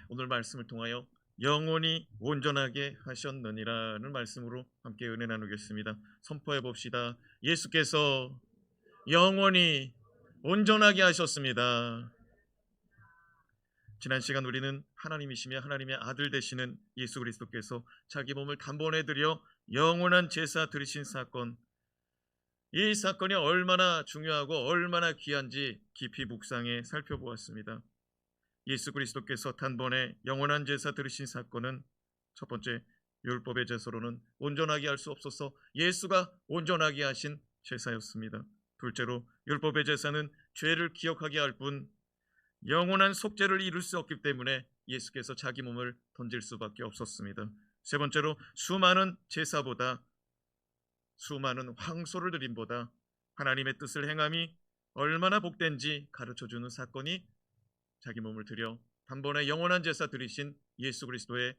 오늘 말씀을 통하여 영원히 온전하게 하셨느니라는 말씀으로 함께 은혜 나누겠습니다. 선포해 봅시다. 예수께서 영원히 온전하게 하셨습니다. 지난 시간 우리는 하나님이시며 하나님의 아들 되시는 예수 그리스도께서 자기 몸을 단번에 드려 영원한 제사 드리신 사건, 이 사건이 얼마나 중요하고 얼마나 귀한지 깊이 묵상해 살펴보았습니다. 예수 그리스도께서 단번에 영원한 제사 드리신 사건은 첫 번째, 율법의 제사로는 온전하게 할 수 없어서 예수가 온전하게 하신 제사였습니다. 둘째로, 율법의 제사는 죄를 기억하게 할 뿐 영원한 속죄를 이룰 수 없기 때문에 예수께서 자기 몸을 던질 수밖에 없었습니다. 세 번째로, 수많은 제사보다, 수많은 황소를 드림보다 하나님의 뜻을 행함이 얼마나 복된지 가르쳐주는 사건이 자기 몸을 드려 단번에 영원한 제사 드리신 예수 그리스도의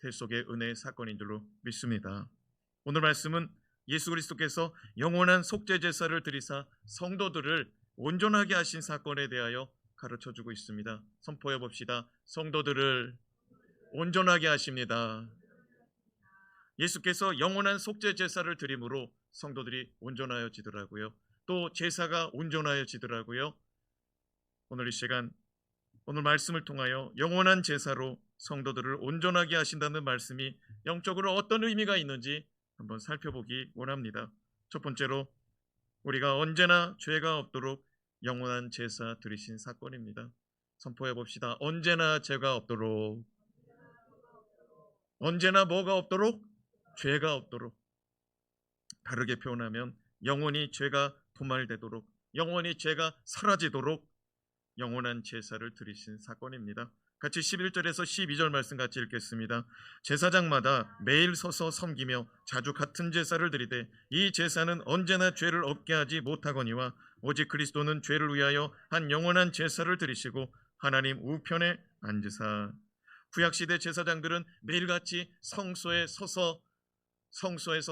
대속의 은혜의 사건인 줄로 믿습니다. 오늘 말씀은 예수 그리스도께서 영원한 속죄 제사를 드리사 성도들을 온전하게 하신 사건에 대하여 가르쳐주고 있습니다. 선포해 봅시다. 성도들을 온전하게 하십니다. 예수께서 영원한 속죄 제사를 드림으로 성도들이 온전하여지더라고요. 또 제사가 온전하여지더라고요. 오늘 이 시간, 오늘 말씀을 통하여 영원한 제사로 성도들을 온전하게 하신다는 말씀이 영적으로 어떤 의미가 있는지 한번 살펴보기 원합니다. 첫 번째로, 우리가 언제나 죄가 없도록 영원한 제사 드리신 사건입니다. 선포해 봅시다. 언제나 죄가 없도록. 언제나 뭐가 없도록? 죄가 없도록. 다르게 표현하면 영원히 죄가 도말되도록, 영원히 죄가 사라지도록 영원한 제사를 드리신 사건입니다. 같이 11절에서 12절 말씀 같이 읽겠습니다. 제사장마다 매일 서서 섬기며 자주 같은 제사를 드리되 이 제사는 언제나 죄를 없게 하지 못하거니와 오직 그리스도는 죄를 위하여 한 영원한 제사를 드리시고 하나님 우편에 앉으사. 구약시대 제사장들은 매일같이 성소에서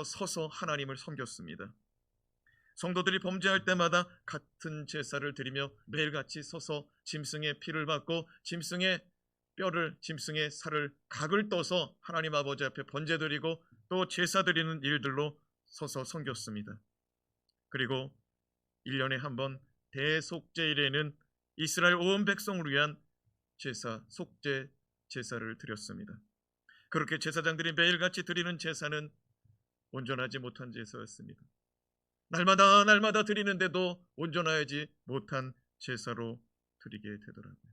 서서 하나님을 섬겼습니다. 성도들이 범죄할 때마다 같은 제사를 드리며 매일같이 서서 짐승의 피를 받고 짐승의 뼈를, 짐승의 살을, 각을 떠서 하나님 아버지 앞에 번제드리고 또 제사 드리는 일들로 서서 섬겼습니다. 그리고 1년에 한 번 대속죄일에는 이스라엘 온 백성을 위한 제사, 속죄 제사를 드렸습니다. 그렇게 제사장들이 매일같이 드리는 제사는 온전하지 못한 제사였습니다. 날마다 드리는데도 온전하지 못한 제사로 드리게 되더라고요.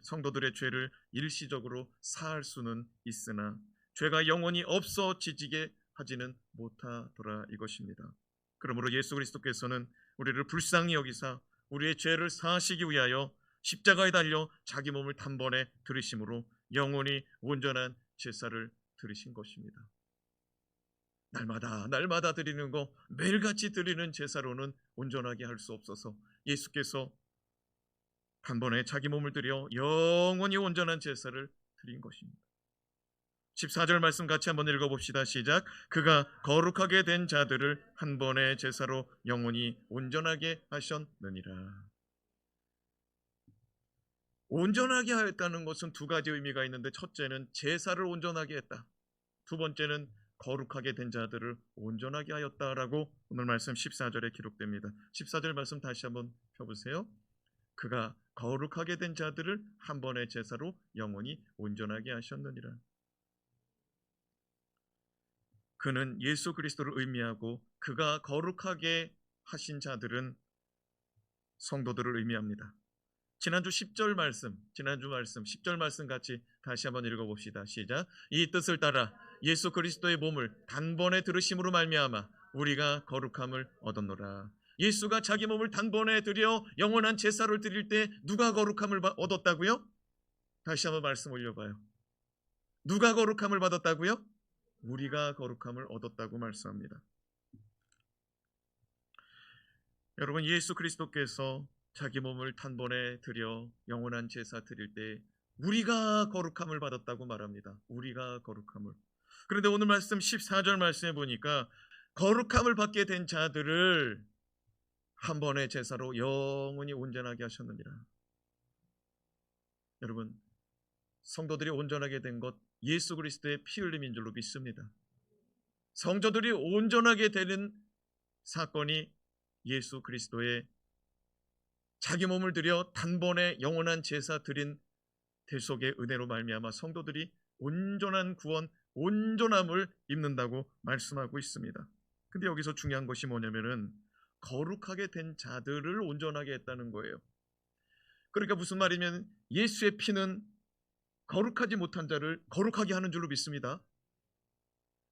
성도들의 죄를 일시적으로 사할 수는 있으나 죄가 영원히 없어지게 하지는 못하더라 이것입니다. 그러므로 예수 그리스도께서는 우리를 불쌍히 여기사 우리의 죄를 사하시기 위하여 십자가에 달려 자기 몸을 단번에 드리심으로 영원히 온전한 제사를 드리신 것입니다. 날마다 드리는 거, 매일같이 드리는 제사로는 온전하게 할 수 없어서 예수께서 단번에 자기 몸을 드려 영원히 온전한 제사를 드린 것입니다. 14절 말씀 같이 한번 읽어봅시다. 시작. 그가 거룩하게 된 자들을 한 번의 제사로 영원히 온전하게 하셨느니라. 온전하게 하였다는 것은 두 가지 의미가 있는데, 첫째는 제사를 온전하게 했다, 두 번째는 거룩하게 된 자들을 온전하게 하였다라고 오늘 말씀 14절에 기록됩니다. 14절 말씀 다시 한번 펴보세요. 그가 거룩하게 된 자들을 한 번의 제사로 영원히 온전하게 하셨느니라. 그는 예수 그리스도를 의미하고 그가 거룩하게 하신 자들은 성도들을 의미합니다. 지난주 10절 말씀, 10절 말씀 같이 다시 한번 읽어봅시다. 시작. 이 뜻을 따라 예수 그리스도의 몸을 단번에 들으심으로 말미암아 우리가 거룩함을 얻었노라. 예수가 자기 몸을 단번에 드려 영원한 제사를 드릴 때 누가 거룩함을 얻었다고요? 다시 한번 말씀 올려봐요. 누가 거룩함을 받았다고요? 우리가 거룩함을 얻었다고 말씀합니다. 여러분, 예수 그리스도께서 자기 몸을 단번에 드려 영원한 제사 드릴 때 우리가 거룩함을 받았다고 말합니다. 우리가 거룩함을. 그런데 오늘 말씀 14절 말씀에 보니까 거룩함을 받게 된 자들을 한 번의 제사로 영원히 온전하게 하셨느니라. 여러분, 성도들이 온전하게 된 것 예수 그리스도의 피 흘림인 줄로 믿습니다. 성도들이 온전하게 되는 사건이 예수 그리스도의 자기 몸을 들여 단번에 영원한 제사 드린 대속의 은혜로 말미암아 성도들이 온전한 구원, 온전함을 입는다고 말씀하고 있습니다. 근데 여기서 중요한 것이 뭐냐면은 거룩하게 된 자들을 온전하게 했다는 거예요. 그러니까 무슨 말이면 예수의 피는 거룩하지 못한 자를 거룩하게 하는 줄로 믿습니다.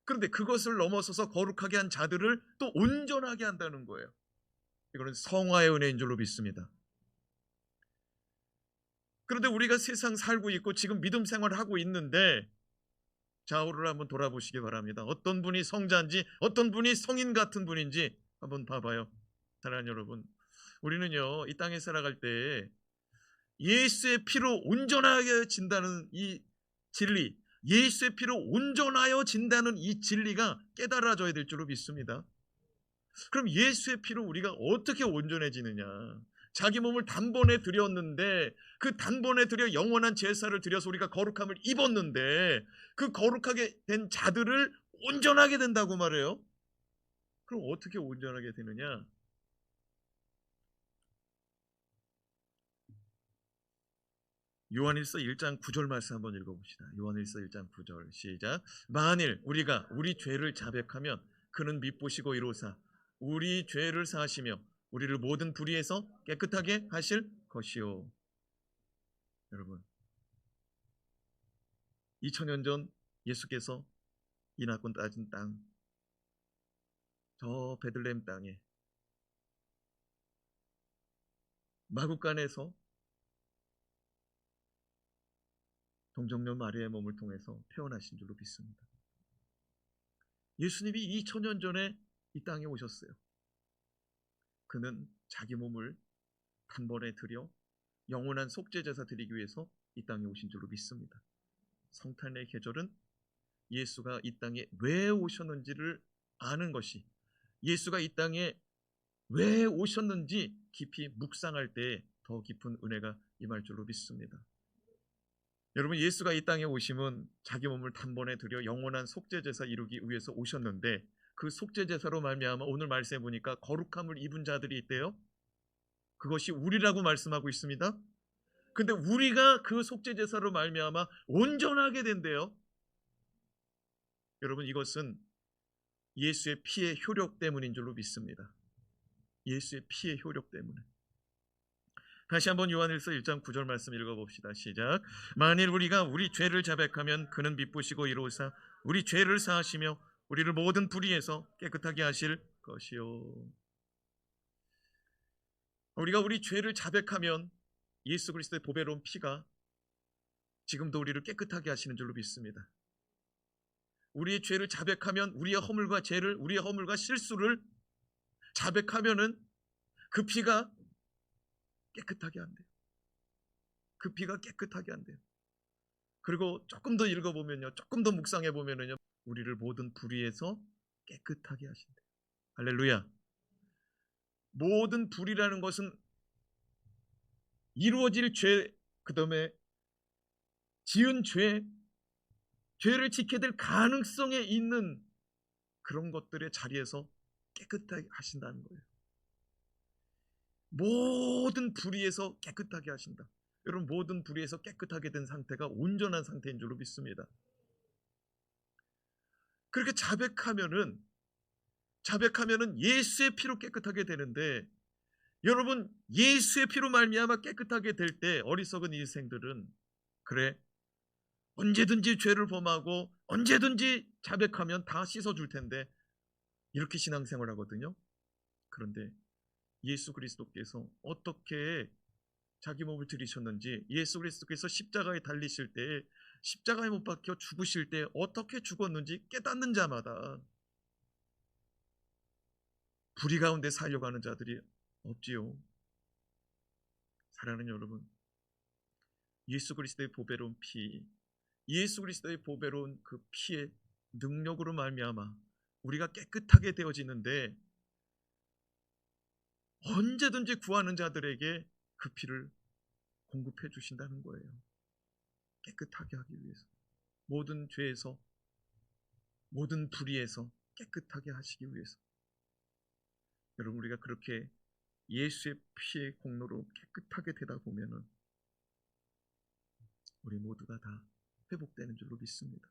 그런데 그것을 넘어서서 거룩하게 한 자들을 또 온전하게 한다는 거예요. 이거는 성화의 은혜인 줄로 믿습니다. 그런데 우리가 세상 살고 있고 지금 믿음 생활을 하고 있는데 좌우를 한번 돌아보시기 바랍니다. 어떤 분이 성자인지 어떤 분이 성인 같은 분인지 한번 봐봐요. 사랑하는 여러분, 우리는요 이 땅에 살아갈 때 예수의 피로 온전하게 진다는 이 진리, 예수의 피로 온전하여 진다는 이 진리가 깨달아져야 될 줄로 믿습니다. 그럼 예수의 피로 우리가 어떻게 온전해지느냐? 자기 몸을 단번에 드렸는데 그 단번에 드려 영원한 제사를 드려서 우리가 거룩함을 입었는데 그 거룩하게 된 자들을 온전하게 된다고 말해요. 그럼 어떻게 온전하게 되느냐? 요한일서 1장 9절 말씀 한번 읽어봅시다. 요한일서 1장 9절 시작. 만일 우리가 우리 죄를 자백하면 그는 미쁘시고 이로사 우리 죄를 사하시며 우리를 모든 불의에서 깨끗하게 하실 것이요. 여러분, 2000년 전 예수께서 이 낙원 따진 땅, 저 베들레헴 땅에 마구간에서 동정녀 마리아의 몸을 통해서 태어나신 줄로 믿습니다. 예수님이 2000년 전에 이 땅에 오셨어요. 그는 자기 몸을 단번에 드려 영원한 속죄제사 드리기 위해서 이 땅에 오신 줄로 믿습니다. 성탄의 계절은 예수가 이 땅에 왜 오셨는지를 아는 것이, 예수가 이 땅에 왜 오셨는지 깊이 묵상할 때 더 깊은 은혜가 임할 줄로 믿습니다. 여러분, 예수가 이 땅에 오심은 자기 몸을 단번에 드려 영원한 속죄제사 이루기 위해서 오셨는데 그 속죄제사로 말미암아 오늘 말씀해 보니까 거룩함을 입은 자들이 있대요. 그것이 우리라고 말씀하고 있습니다. 근데 우리가 그 속죄제사로 말미암아 온전하게 된대요. 여러분, 이것은 예수의 피의 효력 때문인 줄로 믿습니다. 예수의 피의 효력 때문에. 다시 한번 요한일서 1장 9절 말씀 읽어봅시다. 시작. 만일 우리가 우리 죄를 자백하면 그는 미쁘시고 이로사 우리 죄를 사하시며 우리를 모든 불의에서 깨끗하게 하실 것이요. 우리가 우리 죄를 자백하면 예수 그리스도의 보배로운 피가 지금도 우리를 깨끗하게 하시는 줄로 믿습니다. 우리의 죄를 자백하면 우리의 허물과 죄를, 우리의 허물과 실수를 자백하면은 그 피가 깨끗하게 한대요. 그 피가 깨끗하게 한대요. 그리고 조금 더 읽어보면요, 조금 더 묵상해 보면은요, 우리를 모든 불의에서 깨끗하게 하신대요. 할렐루야. 모든 불의라는 것은 이루어질 죄, 그 다음에 지은 죄, 죄를 지게 될 가능성에 있는 그런 것들의 자리에서 깨끗하게 하신다는 거예요. 모든 불의에서 깨끗하게 하신다. 여러분, 모든 불의에서 깨끗하게 된 상태가 온전한 상태인 줄로 믿습니다. 그렇게 자백하면은 예수의 피로 깨끗하게 되는데, 여러분, 예수의 피로 말미암아 깨끗하게 될 때 어리석은 인생들은 그래, 언제든지 죄를 범하고 언제든지 자백하면 다 씻어줄 텐데 이렇게 신앙생활 하거든요. 그런데 예수 그리스도께서 어떻게 자기 몸을 들이셨는지, 예수 그리스도께서 십자가에 달리실 때, 십자가에 못 박혀 죽으실 때 어떻게 죽었는지 깨닫는 자마다 불의 가운데 살려고 하는 자들이 없지요. 사랑하는 여러분, 예수 그리스도의 보배로운 피, 예수 그리스도의 보배로운 그 피의 능력으로 말미암아 우리가 깨끗하게 되어지는데, 언제든지 구하는 자들에게 그 피를 공급해 주신다는 거예요. 깨끗하게 하기 위해서, 모든 죄에서, 모든 불의에서 깨끗하게 하시기 위해서. 여러분, 우리가 그렇게 예수의 피의 공로로 깨끗하게 되다 보면은 우리 모두가 다 회복되는 줄로 믿습니다.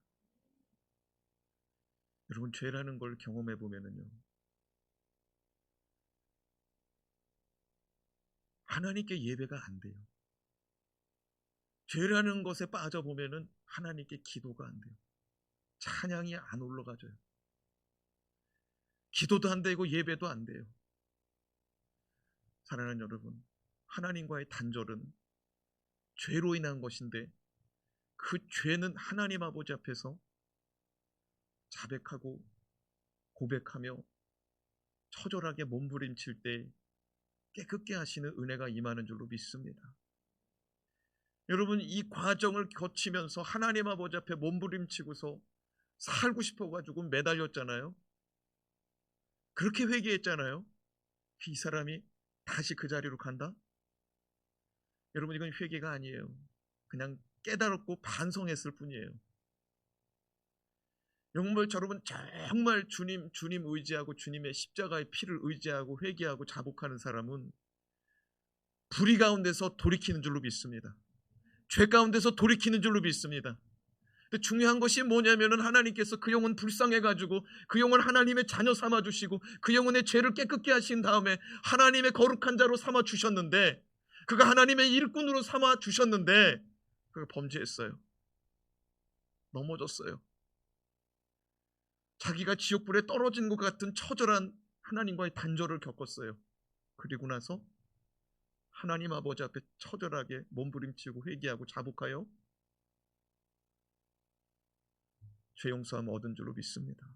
여러분, 죄라는 걸 경험해 보면은요, 하나님께 예배가 안 돼요. 죄라는 것에 빠져 보면은 하나님께 기도가 안 돼요. 찬양이 안 올라가져요. 기도도 안 되고 예배도 안 돼요. 사랑하는 여러분, 하나님과의 단절은 죄로 인한 것인데, 그 죄는 하나님 아버지 앞에서 자백하고 고백하며 처절하게 몸부림칠 때 깨끗게 하시는 은혜가 임하는 줄로 믿습니다. 여러분, 이 과정을 거치면서 하나님 아버지 앞에 몸부림치고서 살고 싶어가지고 매달렸잖아요. 그렇게 회개했잖아요. 이 사람이 다시 그 자리로 간다? 여러분, 이건 회개가 아니에요. 그냥 깨달았고 반성했을 뿐이에요. 여러분, 정말 주님 의지하고 주님의 십자가의 피를 의지하고 회개하고 자복하는 사람은 불의 가운데서 돌이키는 줄로 믿습니다. 죄 가운데서 돌이키는 줄로 믿습니다. 근데 중요한 것이 뭐냐면은 하나님께서 그 영혼 불쌍해가지고 그 영혼 하나님의 자녀 삼아주시고 그 영혼의 죄를 깨끗게 하신 다음에 하나님의 거룩한 자로 삼아주셨는데, 그가 하나님의 일꾼으로 삼아주셨는데 그가 범죄했어요. 넘어졌어요. 자기가 지옥불에 떨어진 것 같은 처절한 하나님과의 단절을 겪었어요. 그리고 나서 하나님 아버지 앞에 처절하게 몸부림치고 회개하고 자복하여 죄 용서함 얻은 줄로 믿습니다.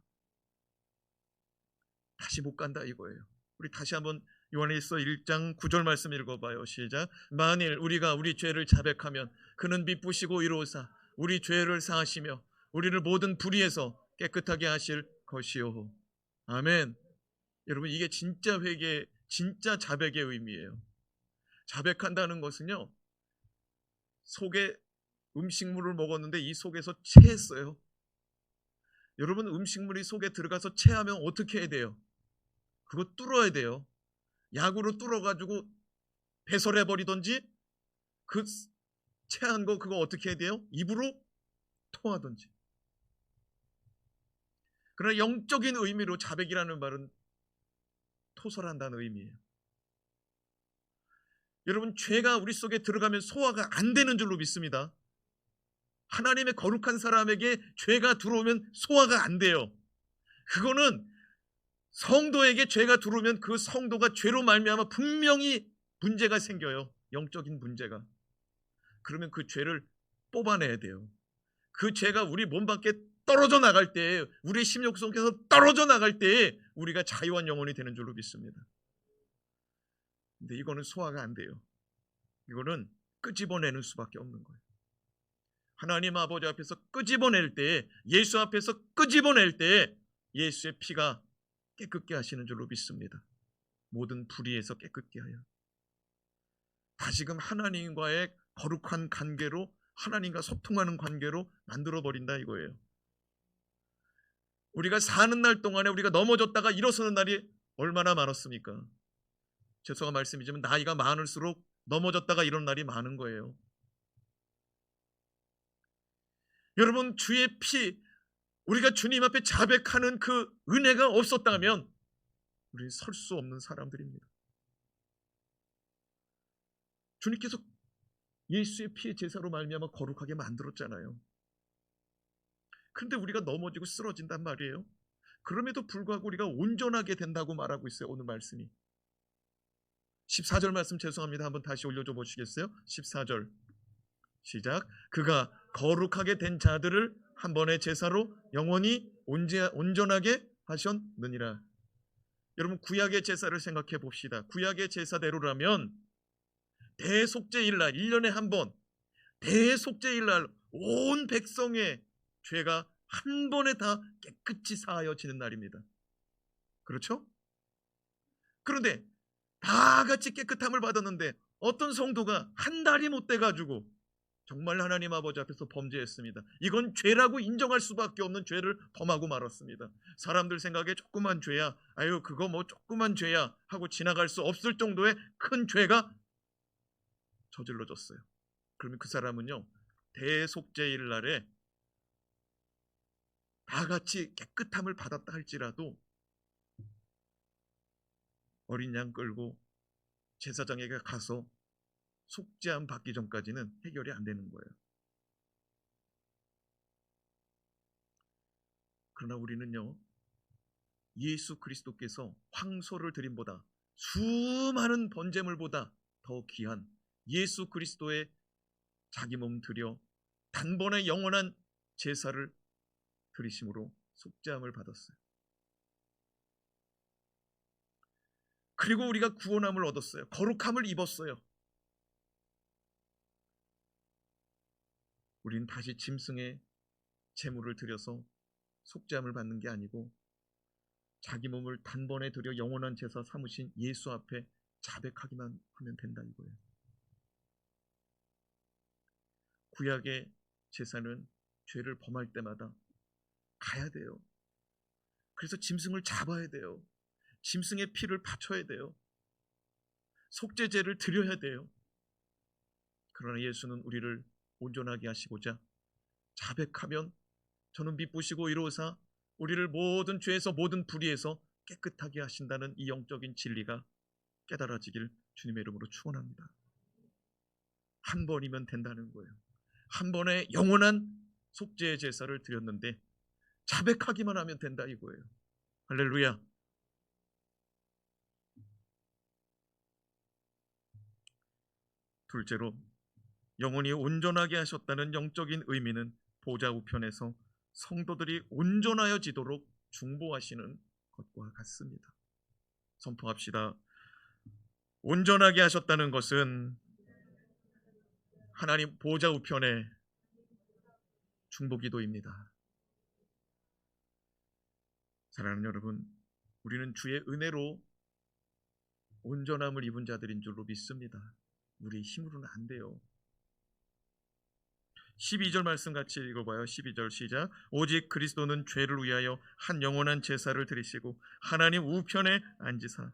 다시 못 간다 이거예요. 우리 다시 한번 요한일서 1장 9절 말씀 읽어봐요. 시작. 만일 우리가 우리 죄를 자백하면 그는 미쁘시고 이로우사 우리 죄를 사하시며 우리를 모든 불의에서 깨끗하게 하실 것이요. 아멘. 여러분, 이게 진짜 회개, 진짜 자백의 의미예요. 자백한다는 것은요, 속에 음식물을 먹었는데 이 속에서 체했어요. 여러분, 음식물이 속에 들어가서 체하면 어떻게 해야 돼요? 그거 뚫어야 돼요. 약으로 뚫어가지고 배설해버리든지, 그 체한 거 그거 어떻게 해야 돼요? 입으로 토하든지. 그러나 영적인 의미로 자백이라는 말은 토설한다는 의미예요. 여러분, 죄가 우리 속에 들어가면 소화가 안 되는 줄로 믿습니다. 하나님의 거룩한 사람에게 죄가 들어오면 소화가 안 돼요. 그거는 성도에게 죄가 들어오면 그 성도가 죄로 말미암아 분명히 문제가 생겨요. 영적인 문제가. 그러면 그 죄를 뽑아내야 돼요. 그 죄가 우리 몸 밖에 떨어져 나갈 때, 우리 심령 속에서 떨어져 나갈 때 우리가 자유한 영혼이 되는 줄로 믿습니다. 근데 이거는 소화가 안 돼요. 이거는 끄집어내는 수밖에 없는 거예요. 하나님 아버지 앞에서 끄집어낼 때, 예수 앞에서 끄집어낼 때 예수의 피가 깨끗게 하시는 줄로 믿습니다. 모든 불의에서 깨끗게 하여 다시금 하나님과의 거룩한 관계로, 하나님과 소통하는 관계로 만들어버린다 이거예요. 우리가 사는 날 동안에 우리가 넘어졌다가 일어서는 날이 얼마나 많았습니까? 죄송한 말씀이지만 나이가 많을수록 넘어졌다가 이런 날이 많은 거예요. 여러분, 주의 피, 우리가 주님 앞에 자백하는 그 은혜가 없었다면 우리는 설 수 없는 사람들입니다. 주님께서 예수의 피의 제사로 말미암아 거룩하게 만들었잖아요. 그런데 우리가 넘어지고 쓰러진단 말이에요. 그럼에도 불구하고 우리가 온전하게 된다고 말하고 있어요. 오늘 말씀이 14절 말씀, 죄송합니다. 한번 다시 올려줘 보시겠어요? 14절 시작. 그가 거룩하게 된 자들을 한 번의 제사로 영원히 온전하게 하셨느니라. 여러분, 구약의 제사를 생각해 봅시다. 구약의 제사대로라면 대속죄일날, 1년에 한 번 대속죄일날 온 백성의 죄가 한 번에 다 깨끗이 사하여지는 날입니다. 그렇죠? 그런데 다 같이 깨끗함을 받았는데 어떤 성도가 한 달이 못 돼가지고 정말 하나님 아버지 앞에서 범죄했습니다. 이건 죄라고 인정할 수밖에 없는 죄를 범하고 말았습니다. 사람들 생각에 조그만 죄야, 아유 그거 뭐 조그만 죄야 하고 지나갈 수 없을 정도의 큰 죄가 저질러졌어요. 그러면 그 사람은요, 대속죄일 날에 다 같이 깨끗함을 받았다 할지라도 어린 양 끌고 제사장에게 가서 속죄함 받기 전까지는 해결이 안 되는 거예요. 그러나 우리는요, 예수 그리스도께서 황소를 드림보다 수많은 번제물보다 더 귀한 예수 그리스도의 자기 몸 드려 단번에 영원한 제사를 드리심으로 속죄함을 받았어요. 그리고 우리가 구원함을 얻었어요. 거룩함을 입었어요. 우리는 다시 짐승의 제물을 드려서 속죄함을 받는 게 아니고 자기 몸을 단번에 드려 영원한 제사 삼으신 예수 앞에 자백하기만 하면 된다 이거예요. 구약의 제사는 죄를 범할 때마다 가야 돼요. 그래서 짐승을 잡아야 돼요. 짐승의 피를 바쳐야 돼요. 속죄제를 드려야 돼요. 그러나 예수는 우리를 온전하게 하시고자 자백하면 저는 미쁘시고 이로사 우리를 모든 죄에서 모든 불의에서 깨끗하게 하신다는 이 영적인 진리가 깨달아지길 주님의 이름으로 축원합니다. 한 번이면 된다는 거예요. 한 번에 영원한 속죄의 제사를 드렸는데 자백하기만 하면 된다 이거예요. 할렐루야. 둘째로 영원히 온전하게 하셨다는 영적인 의미는 보좌 우편에서 성도들이 온전하여지도록 중보하시는 것과 같습니다. 선포합시다. 온전하게 하셨다는 것은 하나님 보좌 우편의 중보기도입니다. 사랑하는 여러분, 우리는 주의 은혜로 온전함을 입은 자들인 줄로 믿습니다. 우리 힘으로는 안 돼요. 12절 말씀 같이 읽어봐요. 12절 시작. 오직 그리스도는 죄를 위하여 한 영원한 제사를 드리시고 하나님 우편에 앉으사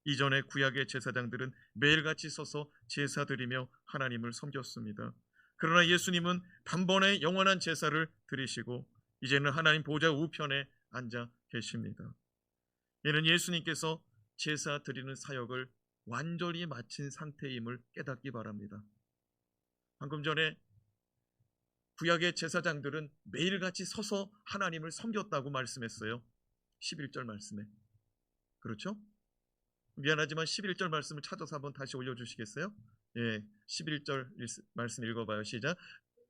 이전에 구약의 제사장들은 매일같이 서서 제사 드리며 하나님을 섬겼습니다. 그러나 예수님은 단번에 영원한 제사를 드리시고 이제는 하나님 보좌 우편에 앉아 계십니다. 이는 예수님께서 제사 드리는 사역을 완전히 마친 상태임을 깨닫기 바랍니다. 방금 전에 구약의 제사장들은 매일같이 서서 하나님을 섬겼다고 말씀했어요. 11절 말씀에. 그렇죠? 미안하지만 11절 말씀을 찾아서 한번 다시 올려주시겠어요? 예, 11절 말씀 읽어봐요. 시작.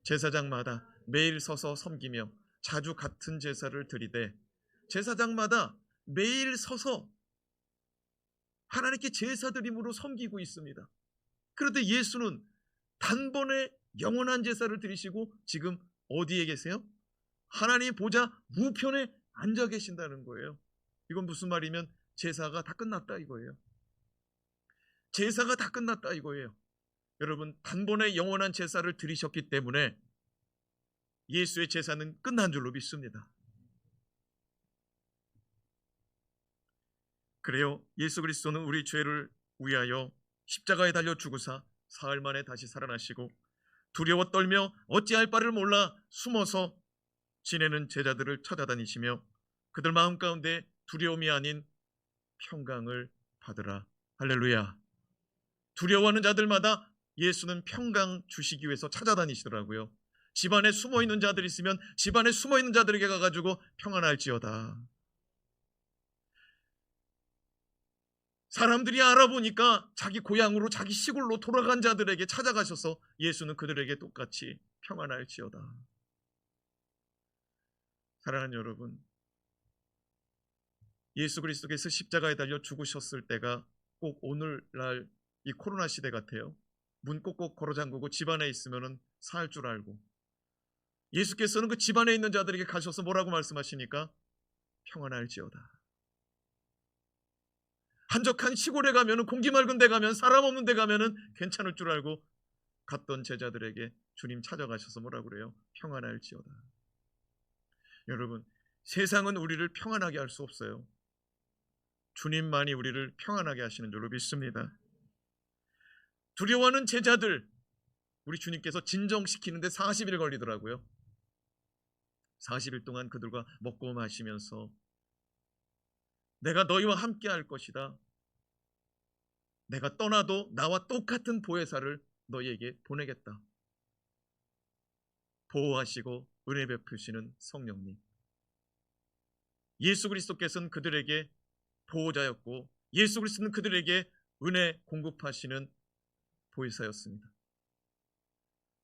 제사장마다 매일 서서 섬기며 자주 같은 제사를 드리되, 제사장마다 매일 서서 하나님께 제사 드림으로 섬기고 있습니다. 그런데 예수는 단번에 영원한 제사를 드리시고 지금 어디에 계세요? 하나님 보좌 우편에 앉아 계신다는 거예요. 이건 무슨 말이면 제사가 다 끝났다 이거예요. 제사가 다 끝났다 이거예요. 여러분, 단번에 영원한 제사를 드리셨기 때문에 예수의 제사는 끝난 줄로 믿습니다. 그래요. 예수 그리스도는 우리 죄를 위하여 십자가에 달려 죽으사 사흘 만에 다시 살아나시고 두려워 떨며 어찌할 바를 몰라 숨어서 지내는 제자들을 찾아다니시며 그들 마음 가운데 두려움이 아닌 평강을 받으라. 할렐루야. 두려워하는 자들마다 예수는 평강 주시기 위해서 찾아다니시더라고요. 집안에 숨어있는 자들이 있으면 집안에 숨어있는 자들에게 가가지고 평안할지어다. 사람들이 알아보니까 자기 고향으로 자기 시골로 돌아간 자들에게 찾아가셔서 예수는 그들에게 똑같이 평안할지어다. 사랑하는 여러분, 예수 그리스도께서 십자가에 달려 죽으셨을 때가 꼭 오늘날 이 코로나 시대 같아요. 문 꼭꼭 걸어 잠그고 집안에 있으면 살 줄 알고, 예수께서는 그 집안에 있는 자들에게 가셔서 뭐라고 말씀하십니까? 평안할지어다. 한적한 시골에 가면, 공기 맑은 데 가면, 사람 없는 데 가면 괜찮을 줄 알고 갔던 제자들에게 주님 찾아가셔서 뭐라 그래요? 평안할지어다. 여러분, 세상은 우리를 평안하게 할 수 없어요. 주님만이 우리를 평안하게 하시는 줄로 믿습니다. 두려워하는 제자들, 우리 주님께서 진정시키는데 40일 걸리더라고요. 40일 동안 그들과 먹고 마시면서 내가 너희와 함께 할 것이다. 내가 떠나도 나와 똑같은 보혜사를 너희에게 보내겠다. 보호하시고 은혜 베푸시는 성령님. 예수 그리스도께서는 그들에게 보호자였고 예수 그리스도는 그들에게 은혜 공급하시는 보혜사였습니다.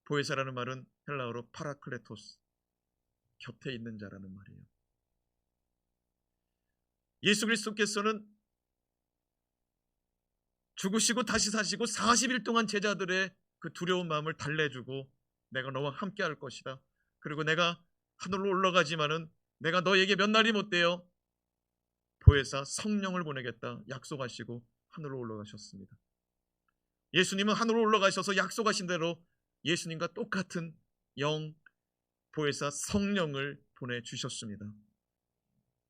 보혜사라는 말은 헬라어로 파라클레토스, 곁에 있는 자라는 말이에요. 예수 그리스도께서는 죽으시고 다시 사시고 40일 동안 제자들의 그 두려운 마음을 달래주고 내가 너와 함께 할 것이다. 그리고 내가 하늘로 올라가지만은 내가 너에게 몇 날이 못 돼요. 보혜사 성령을 보내겠다 약속하시고 하늘로 올라가셨습니다. 예수님은 하늘로 올라가셔서 약속하신 대로 예수님과 똑같은 영 보혜사 성령을 보내주셨습니다.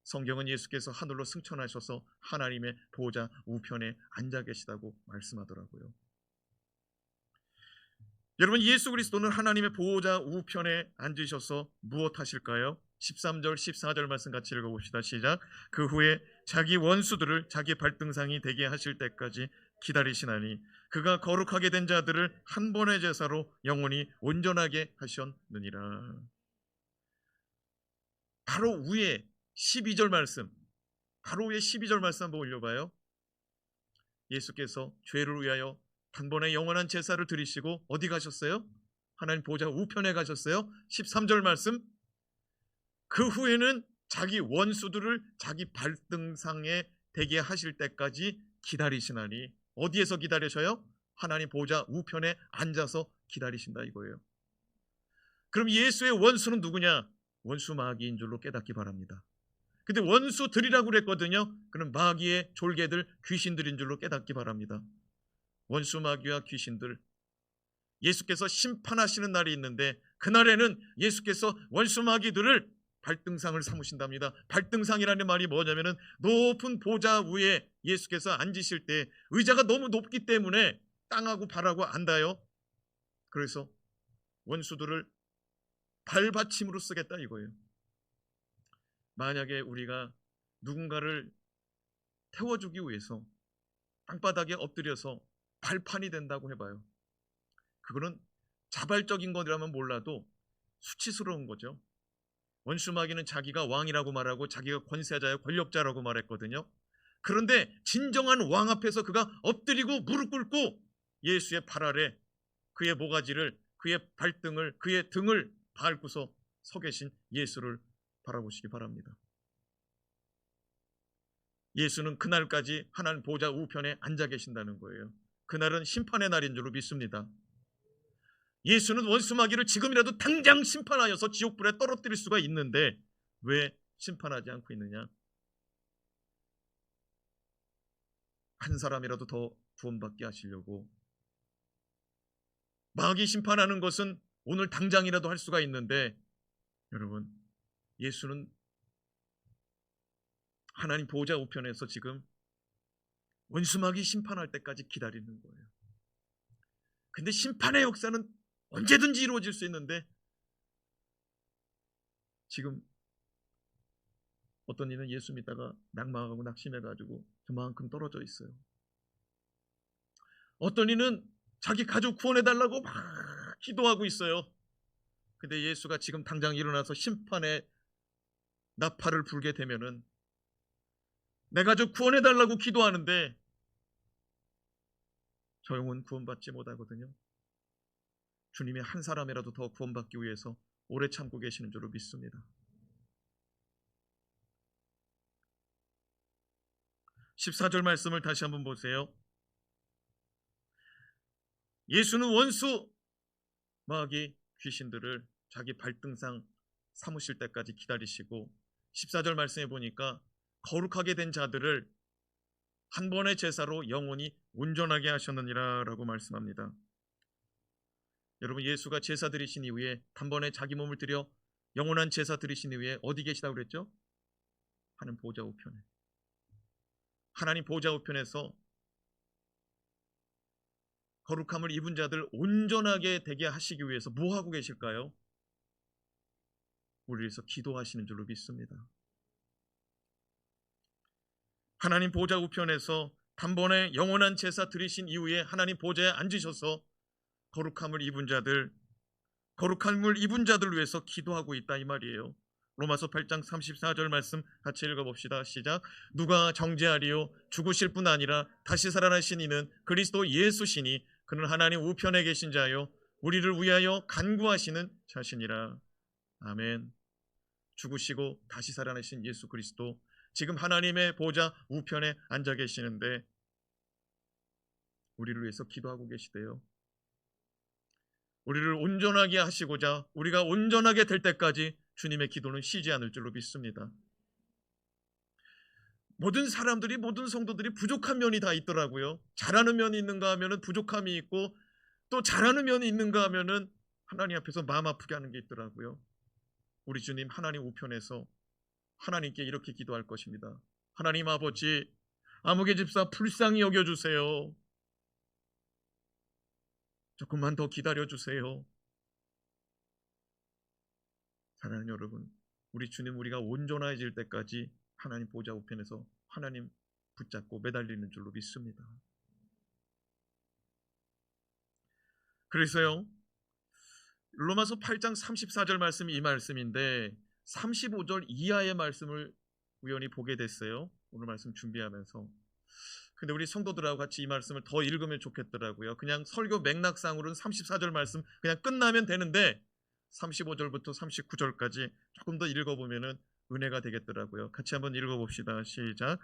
성경은 예수께서 하늘로 승천하셔서 하나님의 보호자 우편에 앉아 계시다고 말씀하더라고요. 여러분, 예수 그리스도는 하나님의 보호자 우편에 앉으셔서 무엇 하실까요? 13절 14절 말씀 같이 읽어봅시다. 시작. 그 후에 자기 원수들을 자기 발등상이 되게 하실 때까지 기다리시나니 그가 거룩하게 된 자들을 한 번의 제사로 영원히 온전하게 하셨느니라. 바로 위에 12절 말씀, 바로 위에 12절 말씀 한번 올려봐요. 예수께서 죄를 위하여 단번에 영원한 제사를 드리시고 어디 가셨어요? 하나님 보호자 우편에 가셨어요. 13절 말씀, 그 후에는 자기 원수들을 자기 발등상에 대게 하실 때까지 기다리시나니 어디에서 기다리셔요? 하나님 보호자 우편에 앉아서 기다리신다 이거예요. 그럼 예수의 원수는 누구냐? 원수 마귀인 줄로 깨닫기 바랍니다. 근데 원수들이라고 그랬거든요. 그럼 마귀의 졸개들, 귀신들인 줄로 깨닫기 바랍니다. 원수 마귀와 귀신들, 예수께서 심판하시는 날이 있는데 그날에는 예수께서 원수 마귀들을 발등상을 삼으신답니다. 발등상이라는 말이 뭐냐면은 높은 보좌 위에 예수께서 앉으실 때 의자가 너무 높기 때문에 땅하고 발하고 안 닿아요. 그래서 원수들을 발받침으로 쓰겠다 이거예요. 만약에 우리가 누군가를 태워주기 위해서 땅바닥에 엎드려서 발판이 된다고 해봐요. 그거는 자발적인 것이라면 몰라도 수치스러운 거죠. 원수마귀는 자기가 왕이라고 말하고 자기가 권세자야 권력자라고 말했거든요. 그런데 진정한 왕 앞에서 그가 엎드리고 무릎 꿇고 예수의 발 아래 그의 모가지를, 그의 발등을, 그의 등을 밟고서 서 계신 예수를 바라보시기 바랍니다. 예수는 그날까지 하나님 보호자 우편에 앉아 계신다는 거예요. 그날은 심판의 날인 줄로 믿습니다. 예수는 원수마귀를 지금이라도 당장 심판하여서 지옥불에 떨어뜨릴 수가 있는데 왜 심판하지 않고 있느냐? 한 사람이라도 더 구원받게 하시려고. 마귀 심판하는 것은 오늘 당장이라도 할 수가 있는데 여러분, 예수는 하나님 보호자 우편에서 지금 원수마귀 심판할 때까지 기다리는 거예요. 근데 심판의 역사는 언제든지 이루어질 수 있는데 지금 어떤 이는 예수 믿다가 낙망하고 낙심해가지고 그만큼 떨어져 있어요. 어떤 이는 자기 가족 구원해달라고 막 기도하고 있어요. 근데 예수가 지금 당장 일어나서 심판의 나팔을 불게 되면은 내 가족 구원해달라고 기도하는데 저 영혼 구원받지 못하거든요. 주님이 한 사람이라도 더 구원받기 위해서 오래 참고 계시는 줄로 믿습니다. 14절 말씀을 다시 한번 보세요. 예수는 원수 마귀 귀신들을 자기 발등상 삼으실 때까지 기다리시고 14절 말씀에 보니까 거룩하게 된 자들을 한 번의 제사로 영원히 온전하게 하셨느니라 라고 말씀합니다. 여러분, 예수가 제사 드리신 이후에 단번에 자기 몸을 드려 영원한 제사 드리신 이후에 어디 계시다고 그랬죠? 하나님 보좌 우편에. 하나님 보좌 우편에서 거룩함을 입은 자들 온전하게 되게 하시기 위해서 뭐 하고 계실까요? 우리를 위해서 기도하시는 줄로 믿습니다. 하나님 보좌 우편에서 단번에 영원한 제사 드리신 이후에 하나님 보좌에 앉으셔서 거룩함을 입은 자들, 거룩함을 입은 자들을 위해서 기도하고 있다 이 말이에요. 로마서 8장 34절 말씀 같이 읽어봅시다. 시작. 누가 정죄하리요? 죽으실 뿐 아니라 다시 살아나신 이는 그리스도 예수시니 그는 하나님 우편에 계신 자요 우리를 위하여 간구하시는 자신이라. 아멘. 죽으시고 다시 살아나신 예수 그리스도, 지금 하나님의 보좌 우편에 앉아 계시는데 우리를 위해서 기도하고 계시대요. 우리를 온전하게 하시고자, 우리가 온전하게 될 때까지 주님의 기도는 쉬지 않을 줄로 믿습니다. 모든 사람들이, 모든 성도들이 부족한 면이 다 있더라고요. 잘하는 면이 있는가 하면은 부족함이 있고, 또 잘하는 면이 있는가 하면은 하나님 앞에서 마음 아프게 하는 게 있더라고요. 우리 주님 하나님 우편에서 하나님께 이렇게 기도할 것입니다. 하나님 아버지, 아무개 집사 불쌍히 여겨주세요. 조금만 더 기다려주세요. 사랑하는 여러분, 우리 주님, 우리가 온전해질 때까지 하나님 보좌 우편에서 하나님 붙잡고 매달리는 줄로 믿습니다. 그래서요, 로마서 8장 34절 말씀이 이 말씀인데 35절 이하의 말씀을 우연히 보게 됐어요. 오늘 말씀 준비하면서. 근데 우리 성도들하고 같이 이 말씀을 더 읽으면 좋겠더라고요. 그냥 설교 맥락상으로는 34절 말씀 그냥 끝나면 되는데 35절부터 39절까지 조금 더 읽어보면 은혜가 되겠더라고요. 같이 한번 읽어봅시다. 시작.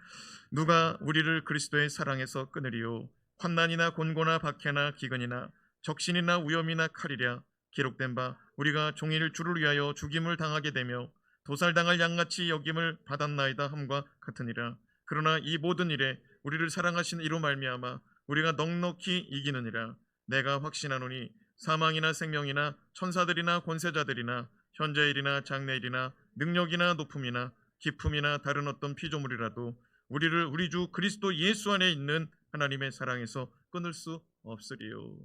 누가 우리를 그리스도의 사랑에서 끊으리요? 환난이나 곤고나 박해나 기근이나 적신이나 위험이나 칼이랴. 기록된 바 우리가 종일 주를 위하여 죽임을 당하게 되며 도살당할 양같이 여김을 받았나이다 함과 같으니라. 그러나 이 모든 일에 우리를 사랑하신 이로 말미암아 우리가 넉넉히 이기느니라. 내가 확신하노니 사망이나 생명이나 천사들이나 권세자들이나 현재일이나 장래일이나 능력이나 높음이나 기품이나 다른 어떤 피조물이라도 우리를 우리 주 그리스도 예수 안에 있는 하나님의 사랑에서 끊을 수 없으리요.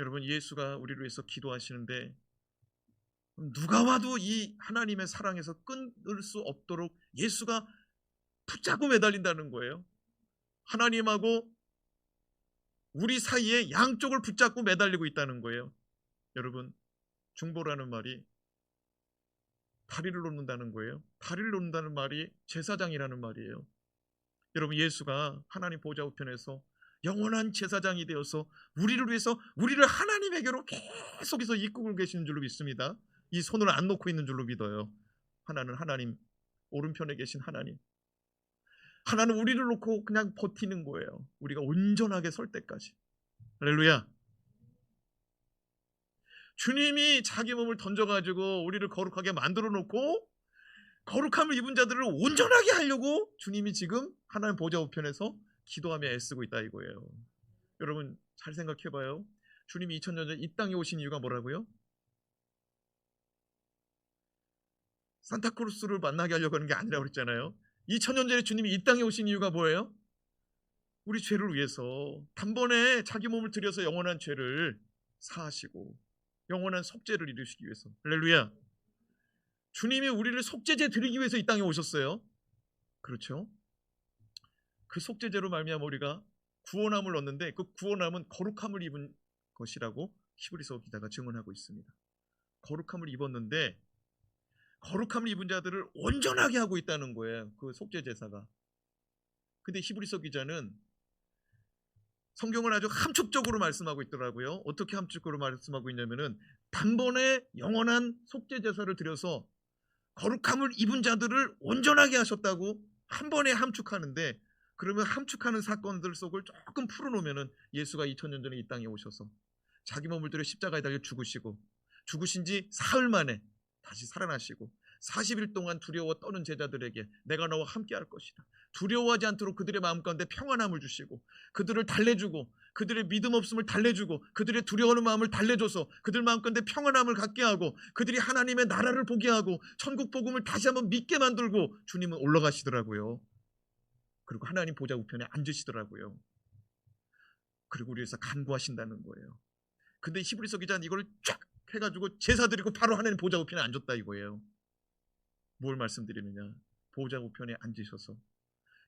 여러분, 예수가 우리를 위해서 기도하시는데 누가 와도 이 하나님의 사랑에서 끊을 수 없도록 예수가 붙잡고 매달린다는 거예요. 하나님하고 우리 사이에 양쪽을 붙잡고 매달리고 있다는 거예요. 여러분, 중보라는 말이 다리를 놓는다는 거예요. 다리를 놓는다는 말이 제사장이라는 말이에요. 여러분, 예수가 하나님 보좌 우편에서 영원한 제사장이 되어서 우리를 위해서 우리를 하나님에게로 계속해서 이끌고 계시는 줄로 믿습니다. 이 손을 안 놓고 있는 줄로 믿어요. 하나는 하나님, 오른편에 계신 하나님, 하나는 우리를 놓고 그냥 버티는 거예요. 우리가 온전하게 설 때까지. 할렐루야. 주님이 자기 몸을 던져가지고 우리를 거룩하게 만들어 놓고 거룩함을 입은 자들을 온전하게 하려고 주님이 지금 하나님 보좌 우편에서 기도하며 애쓰고 있다 이거예요. 여러분, 잘 생각해봐요. 주님이 2000년 전에 이 땅에 오신 이유가 뭐라고요? 산타크로스를 만나게 하려고 하는 게 아니라고 그랬잖아요. 2000년 전에 주님이 이 땅에 오신 이유가 뭐예요? 우리 죄를 위해서 단번에 자기 몸을 들여서 영원한 죄를 사하시고 영원한 속죄를 이루시기 위해서. 할렐루야. 주님이 우리를 속죄제 드리기 위해서 이 땅에 오셨어요. 그렇죠? 그 속죄제로 말미암아 우리가 구원함을 얻는데 그 구원함은 거룩함을 입은 것이라고 히브리서 기자가 증언하고 있습니다. 거룩함을 입었는데 거룩함을 입은 자들을 온전하게 하고 있다는 거예요. 그 속죄제사가. 근데 히브리서 기자는 성경을 아주 함축적으로 말씀하고 있더라고요. 어떻게 함축적으로 말씀하고 있냐면은 단번에 영원한 속죄제사를 드려서 거룩함을 입은 자들을 온전하게 하셨다고 한 번에 함축하는데, 그러면 함축하는 사건들 속을 조금 풀어놓으면은 예수가 2000년 전에 이 땅에 오셔서 자기 몸을 들여 십자가에 달려 죽으시고 죽으신 지 사흘 만에 다시 살아나시고 40일 동안 두려워 떠는 제자들에게 내가 너와 함께 할 것이다. 두려워하지 않도록 그들의 마음 가운데 평안함을 주시고 그들을 달래주고 그들의 믿음 없음을 달래주고 그들의 두려워하는 마음을 달래줘서 그들 마음 가운데 평안함을 갖게 하고 그들이 하나님의 나라를 보게 하고 천국 복음을 다시 한번 믿게 만들고 주님은 올라가시더라고요. 그리고 하나님 보좌 우편에 앉으시더라고요. 그리고 우리 위해서 간구하신다는 거예요. 근데 히브리서 기자는 이걸 쫙 해가지고 제사 드리고 바로 하나님 보좌 우편에 앉았다 이거예요. 뭘 말씀드리느냐? 보좌 우편에 앉으셔서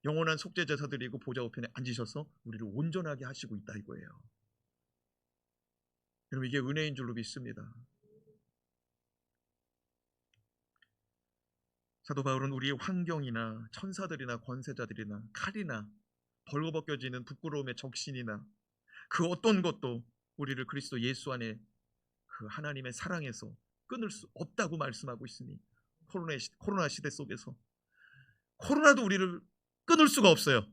영원한 속죄 제사 드리고 보좌 우편에 앉으셔서 우리를 온전하게 하시고 있다 이거예요. 여러분 이게 은혜인 줄로 믿습니다. 사도 바울은 우리의 환경이나 천사들이나 권세자들이나 칼이나 벌거벗겨지는 부끄러움의 적신이나 그 어떤 것도 우리를 그리스도 예수 안에 그 하나님의 사랑에서 끊을 수 없다고 말씀하고 있으니 코로나 시대 속에서 코로나도 우리를 끊을 수가 없어요.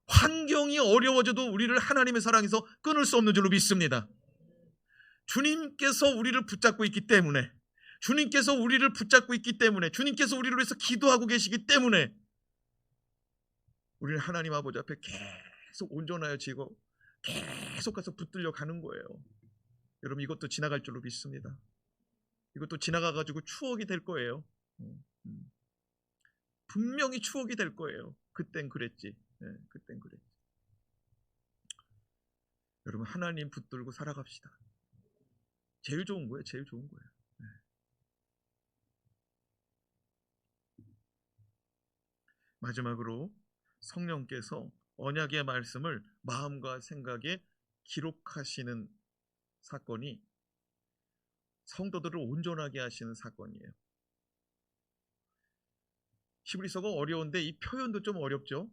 환경이 어려워져도 우리를 하나님의 사랑에서 끊을 수 없는 줄로 믿습니다. 주님께서 우리를 붙잡고 있기 때문에 주님께서 우리를 붙잡고 있기 때문에 주님께서 우리를 위해서 기도하고 계시기 때문에 우리는 하나님 아버지 앞에 계속 온전하여지고 계속 가서 붙들려 가는 거예요. 여러분 이것도 지나갈 줄로 믿습니다. 이것도 지나가가지고 추억이 될 거예요. 분명히 추억이 될 거예요. 그땐 그랬지. 네, 그땐 그랬지. 여러분 하나님 붙들고 살아갑시다. 제일 좋은 거예요. 제일 좋은 거예요. 네. 마지막으로 성령께서 언약의 말씀을 마음과 생각에 기록하시는 사건이 성도들을 온전하게 하시는 사건이에요. 히브리서가 어려운데 이 표현도 좀 어렵죠.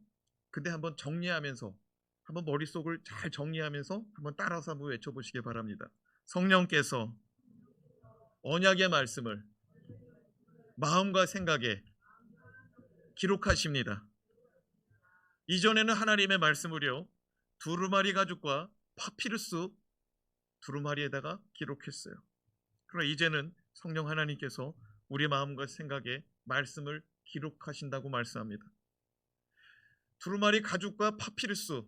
근데 한번 정리하면서 한번 머릿속을 잘 정리하면서 한번 따라서 한번 외쳐보시기 바랍니다. 성령께서 언약의 말씀을 마음과 생각에 기록하십니다. 이전에는 하나님의 말씀을요 두루마리 가죽과 파피루스 두루마리에다가 기록했어요. 그러나 이제는 성령 하나님께서 우리 마음과 생각에 말씀을 기록하신다고 말씀합니다. 두루마리 가죽과 파피루스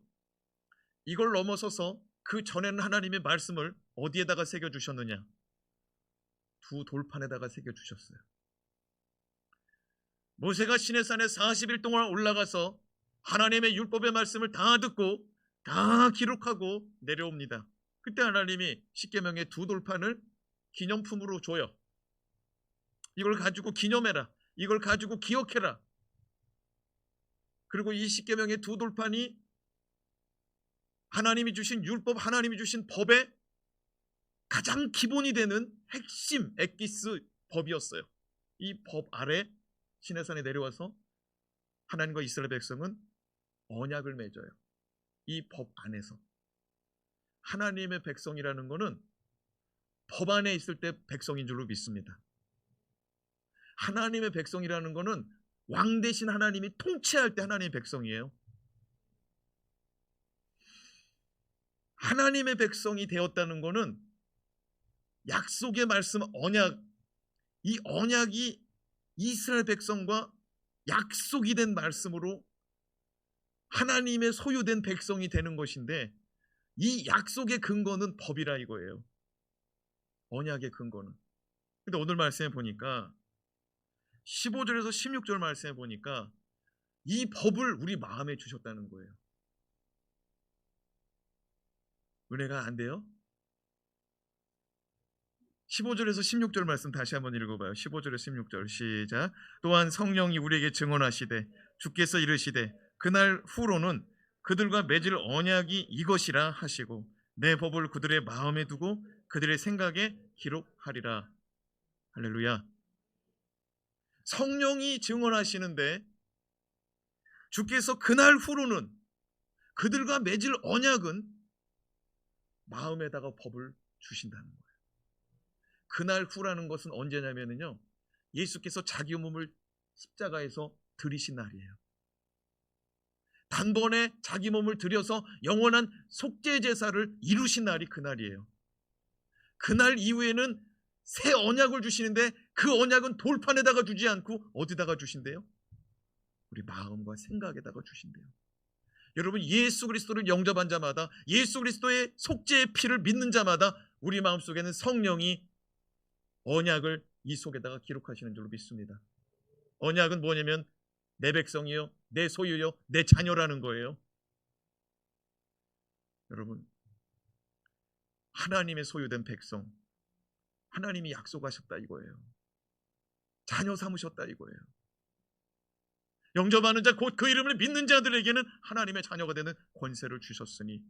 이걸 넘어서서 그 전에는 하나님의 말씀을 어디에다가 새겨주셨느냐? 두 돌판에다가 새겨주셨어요. 모세가 시내산에 40일 동안 올라가서 하나님의 율법의 말씀을 다 듣고 다 기록하고 내려옵니다. 그때 하나님이 십계명의 두 돌판을 기념품으로 줘요. 이걸 가지고 기념해라. 이걸 가지고 기억해라. 그리고 이 십계명의 두 돌판이 하나님이 주신 율법, 하나님이 주신 법의 가장 기본이 되는 핵심 엑기스 법이었어요. 이 법 아래 시내산에 내려와서 하나님과 이스라엘 백성은 언약을 맺어요. 이 법 안에서. 하나님의 백성이라는 것은 법 안에 있을 때 백성인 줄로 믿습니다. 하나님의 백성이라는 것은 왕 대신 하나님이 통치할 때 하나님의 백성이에요. 하나님의 백성이 되었다는 것은 약속의 말씀 언약, 이 언약이 이스라엘 백성과 약속이 된 말씀으로 하나님의 소유된 백성이 되는 것인데 이 약속의 근거는 법이라 이거예요. 언약의 근거는. 근데 오늘 말씀해 보니까 15절에서 16절 말씀해 보니까 이 법을 우리 마음에 주셨다는 거예요. 은혜가 안 돼요? 15절에서 16절 말씀 다시 한번 읽어봐요. 15절에서 16절 시작. 또한 성령이 우리에게 증언하시되 주께서 이르시되 그날 후로는 그들과 맺을 언약이 이것이라 하시고 내 법을 그들의 마음에 두고 그들의 생각에 기록하리라. 할렐루야. 성령이 증언하시는데 주께서 그날 후로는 그들과 맺을 언약은 마음에다가 법을 주신다는 거예요. 그날 후라는 것은 언제냐면요 예수께서 자기 몸을 십자가에서 들이신 날이에요. 단번에 자기 몸을 들여서 영원한 속죄 제사를 이루신 날이 그날이에요. 그날 이후에는 새 언약을 주시는데 그 언약은 돌판에다가 주지 않고 어디다가 주신대요? 우리 마음과 생각에다가 주신대요. 여러분, 예수 그리스도를 영접한 자마다, 예수 그리스도의 속죄의 피를 믿는 자마다 우리 마음속에는 성령이 언약을 이 속에다가 기록하시는 줄로 믿습니다. 언약은 뭐냐면 내 백성이요, 내 소유요, 내 자녀라는 거예요. 여러분, 하나님의 소유된 백성, 하나님이 약속하셨다 이거예요. 자녀 삼으셨다 이거예요. 영접하는 자, 곧 그 이름을 믿는 자들에게는 하나님의 자녀가 되는 권세를 주셨으니,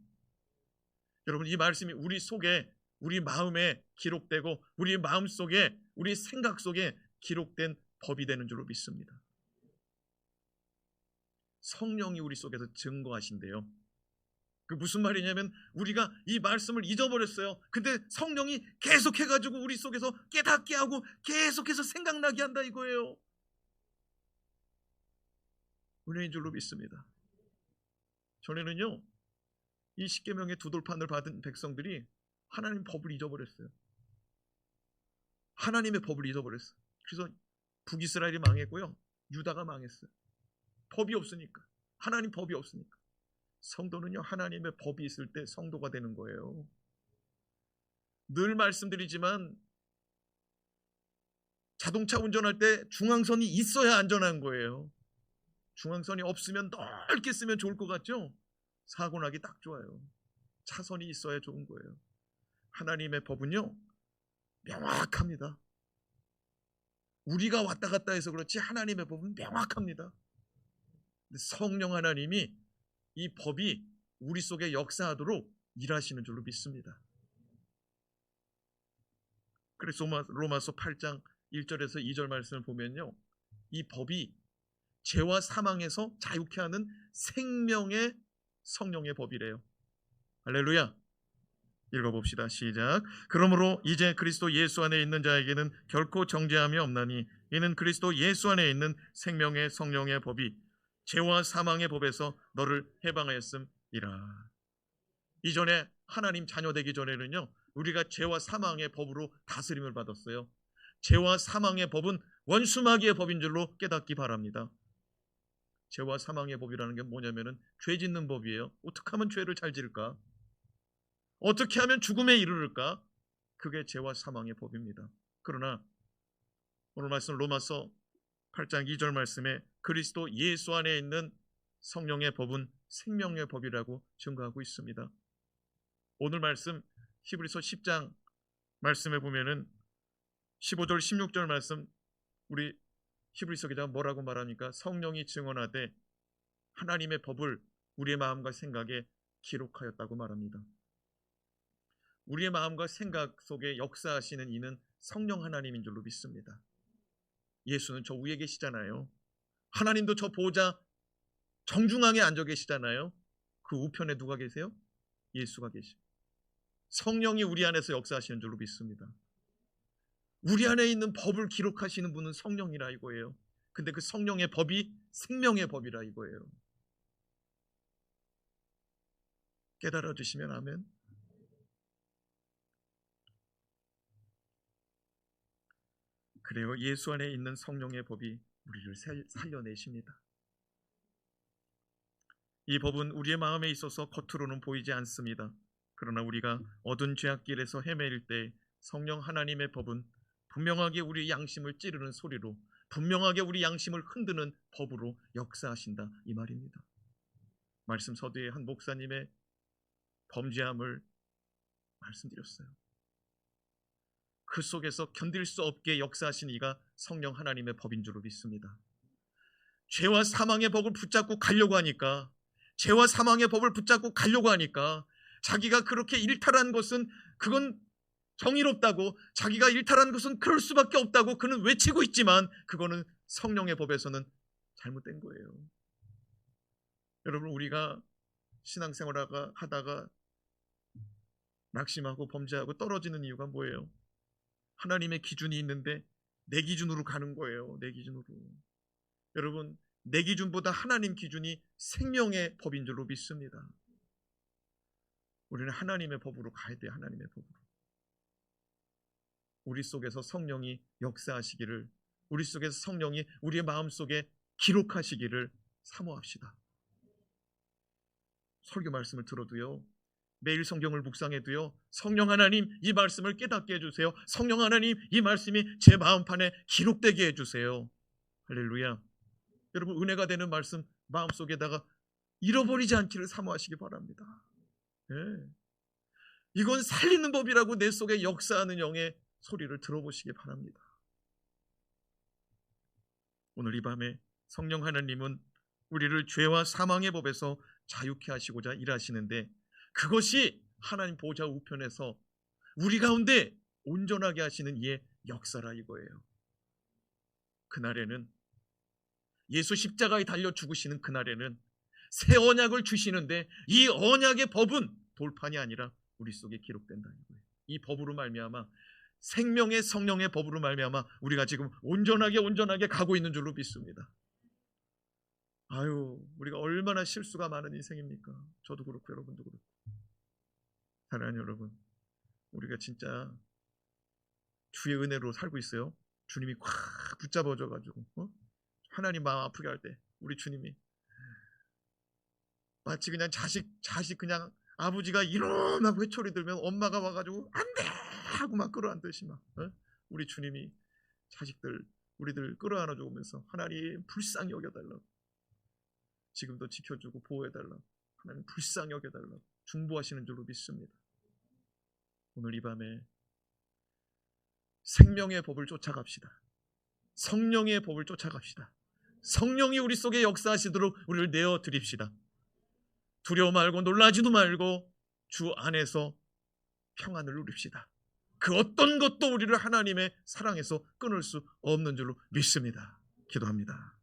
여러분, 이 말씀이 우리 속에, 우리 마음에 기록되고 우리 마음 속에, 우리 생각 속에 기록된 법이 되는 줄로 믿습니다. 성령이 우리 속에서 증거하신대요. 그 무슨 말이냐면 우리가 이 말씀을 잊어버렸어요. 근데 성령이 계속해가지고 우리 속에서 깨닫게 하고 계속해서 생각나게 한다 이거예요. 은혜인 줄로 믿습니다. 전에는요, 이 십계명의 두 돌판을 받은 백성들이 하나님 법을 잊어버렸어요. 하나님의 법을 잊어버렸어요. 그래서 북이스라엘이 망했고요, 유다가 망했어요. 법이 없으니까, 하나님 법이 없으니까. 성도는요, 하나님의 법이 있을 때 성도가 되는 거예요. 늘 말씀드리지만 자동차 운전할 때 중앙선이 있어야 안전한 거예요. 중앙선이 없으면 넓게 쓰면 좋을 것 같죠? 사고 나기 딱 좋아요. 차선이 있어야 좋은 거예요. 하나님의 법은요, 명확합니다. 우리가 왔다 갔다 해서 그렇지 하나님의 법은 명확합니다. 성령 하나님이 이 법이 우리 속에 역사하도록 일하시는 줄로 믿습니다. 그래서 로마서 8장 1절에서 2절 말씀을 보면요, 이 법이 죄와 사망에서 자유케 하는 생명의 성령의 법이래요. 할렐루야. 읽어봅시다. 시작. 그러므로 이제 그리스도 예수 안에 있는 자에게는 결코 정죄함이 없나니 이는 그리스도 예수 안에 있는 생명의 성령의 법이 죄와 사망의 법에서 너를 해방하였음이라. 이전에 하나님 자녀 되기 전에는요, 우리가 죄와 사망의 법으로 다스림을 받았어요. 죄와 사망의 법은 원수마귀의 법인 줄로 깨닫기 바랍니다. 죄와 사망의 법이라는 게 뭐냐면은 죄 짓는 법이에요. 어떻게 하면 죄를 잘 지을까? 어떻게 하면 죽음에 이르를까? 그게 죄와 사망의 법입니다. 그러나 오늘 말씀 로마서 8장 2절 말씀에 그리스도 예수 안에 있는 성령의 법은 생명의 법이라고 증거하고 있습니다. 오늘 말씀 히브리서 10장 말씀에 보면은 15절 16절 말씀, 우리 히브리서 기자가 뭐라고 말하니까 성령이 증언하되 하나님의 법을 우리의 마음과 생각에 기록하였다고 말합니다. 우리의 마음과 생각 속에 역사하시는 이는 성령 하나님인 줄로 믿습니다. 예수는 저 위에 계시잖아요. 하나님도 저 보좌 정중앙에 앉아 계시잖아요. 그 우편에 누가 계세요? 예수가 계시고 성령이 우리 안에서 역사하시는 줄로 믿습니다. 우리 안에 있는 법을 기록하시는 분은 성령이라 이거예요. 근데 그 성령의 법이 생명의 법이라 이거예요. 깨달아 주시면 아멘. 그래요. 예수 안에 있는 성령의 법이 우리를 살려내십니다. 이 법은 우리의 마음에 있어서 겉으로는 보이지 않습니다. 그러나 우리가 어두운 죄악길에서 헤매일 때 성령 하나님의 법은 분명하게 우리 양심을 찌르는 소리로, 분명하게 우리 양심을 흔드는 법으로 역사하신다 이 말입니다. 말씀 서두에 한 목사님의 범죄함을 말씀드렸어요. 그 속에서 견딜 수 없게 역사하신 이가 성령 하나님의 법인 줄로 믿습니다. 죄와 사망의 법을 붙잡고 가려고 하니까, 죄와 사망의 법을 붙잡고 가려고 하니까 자기가 그렇게 일탈한 것은 그건 정의롭다고, 자기가 일탈한 것은 그럴 수밖에 없다고 그는 외치고 있지만 그거는 성령의 법에서는 잘못된 거예요. 여러분, 우리가 신앙생활 하다가 낙심하고 범죄하고 떨어지는 이유가 뭐예요? 하나님의 기준이 있는데 내 기준으로 가는 거예요. 내 기준으로. 여러분, 내 기준보다 하나님 기준이 생명의 법인 줄로 믿습니다. 우리는 하나님의 법으로 가야 돼요. 하나님의 법으로. 우리 속에서 성령이 역사하시기를, 우리 속에서 성령이 우리의 마음속에 기록하시기를 사모합시다. 설교 말씀을 들어도요, 매일 성경을 묵상해도요, 성령 하나님 이 말씀을 깨닫게 해주세요. 성령 하나님 이 말씀이 제 마음판에 기록되게 해주세요. 할렐루야. 여러분, 은혜가 되는 말씀 마음속에다가 잃어버리지 않기를 사모하시기 바랍니다. 예. 이건 살리는 법이라고 내 속에 역사하는 영의 소리를 들어보시기 바랍니다. 오늘 이 밤에 성령 하나님은 우리를 죄와 사망의 법에서 자유케 하시고자 일하시는데, 그것이 하나님 보좌 우편에서 우리 가운데 온전하게 하시는 이의 역사라 이거예요. 그날에는, 예수 십자가에 달려 죽으시는 그날에는 새 언약을 주시는데, 이 언약의 법은 돌판이 아니라 우리 속에 기록된다는 거예요. 이 법으로 말미암아, 생명의 성령의 법으로 말미암아 우리가 지금 온전하게 가고 있는 줄로 믿습니다. 아유, 우리가 얼마나 실수가 많은 인생입니까? 저도 그렇고 여러분도 그렇고. 사랑하는 여러분, 우리가 진짜 주의 은혜로 살고 있어요. 주님이 꽉 붙잡아줘가지고 하나님 마음 아프게 할 때 우리 주님이 마치 그냥 자식 그냥 아버지가 일어나고 회초리 들면 엄마가 와가지고 안 돼 하고 막 끌어안듯이 막 우리 주님이 자식들 우리들 끌어안아 주면서 하나님 불쌍히 여겨달라고, 지금도 지켜주고 보호해달라고, 하나님 불쌍히 여겨달라고 중보하시는 줄로 믿습니다. 오늘 이 밤에 생명의 법을 쫓아갑시다. 성령의 법을 쫓아갑시다. 성령이 우리 속에 역사하시도록 우리를 내어드립시다. 두려워 말고 놀라지도 말고 주 안에서 평안을 누립시다. 그 어떤 것도 우리를 하나님의 사랑에서 끊을 수 없는 줄로 믿습니다. 기도합니다.